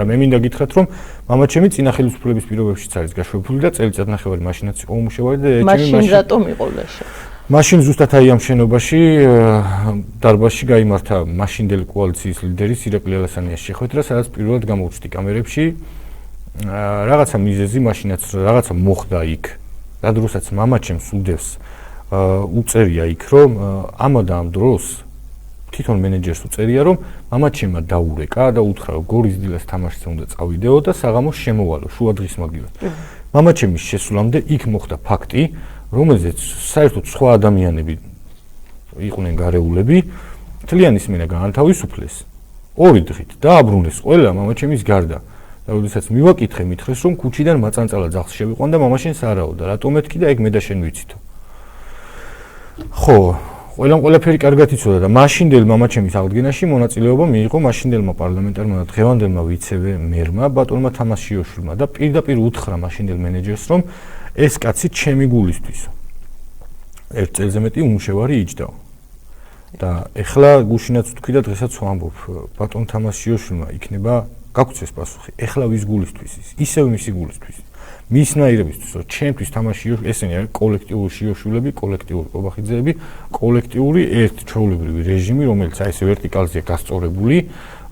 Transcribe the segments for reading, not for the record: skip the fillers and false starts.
მაგრამ მე მინდა გითხრათ, რომ მამაჩემი წინა ხელისუფლების პირობებშიც არის გაშვებული და წელიწადნახევარი მაშინაც იყო უმუშევარი და მაშინ რატომ იყო ლაშა? მაშინ ზუსტად აი ამ შენობაში დარბაზში გაიმართა მაშინდელი კოალიციის ლიდერის ირაკლი ალასანიას შეხვედრა, სადაც პირველად გამოუჩნდი კამერებში რაღაცა მიზეზი მაშინაც რაღაცა მოხდა იქ. რადგანაც მამაჩემს უდევს უწერია იქ, რომ ამა და ამ დროს თვითონ მენეჯერს უწერია, რომ მამაჩემმა დაურეკა და უთხრა, რომ გორის დილას თამაშზე უნდა წავიდეო და საღამოს შემოვალო შუა დღის მაგილად. მამაჩემის შესვლამდე იქ მოხდა ფაქტი, რომელზეც საერთოდ სხვა ადამიანები იყვნენ გარეულები, მთლიანი სმენა გაანთავისუფლეს ორი დღით და აბრუნეს ყველა მამაჩემის გარდა. და როდესაც მივაკითხე, მითხრეს, რომ ქუჩიდან მაწანწალა ძაღლს შევიყვან და მამაშენს არაო და რატომ მეთქი და ეგ მე და შენ ვიცითო. ხო, ყველაფერი კარგად იცოდა და მაშინდელ მამაჩემის აღდგენაში მონაწილეობა მიიღო მაშინდელმა პარლამენტარმა და დღევანდელმა ვიცე მერმა ბატონმა თამაშიოშვილმა და პირდაპირ უთხრა მაშინდელ მენეჯერს, რომ ეს კაცი ჩემი გულისთვისო. ერთ წელზე მეტი უმუშევარი იჯდაო. და ეხლა გუშინაც ვთქვი და დღესაც ვამბობ, ბატონ თამაშიოშვილმა იქნება გაგვცეს პასუხი. ეხლა ვის გულისთვის ის? ისევ მისი გულისთვის. მისნაირებისთვის, რომ ჩემთვის თამაშიოშვილი, ესენი არის კოლექტიური შიოშვილები, კოლექტიური ყობახიძეები, კოლექტიური ერთჩვეულებრივი რეჟიმი, რომელიც აი ესე ვერტიკალზეა გასწორებული,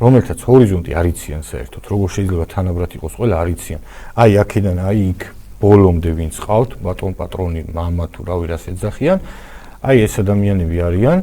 რომელთაც ჰორიზონტი არ იციან საერთოდ, როგორ შეიძლება თანაბრად იყოს ყველა არ იციან. აი აქედან აი იქ ბოლომდე ვინც ყავთ, ბატონ პატრონი, მამა თუ რავი რას ეძახიან, აი ეს ადამიანები არიან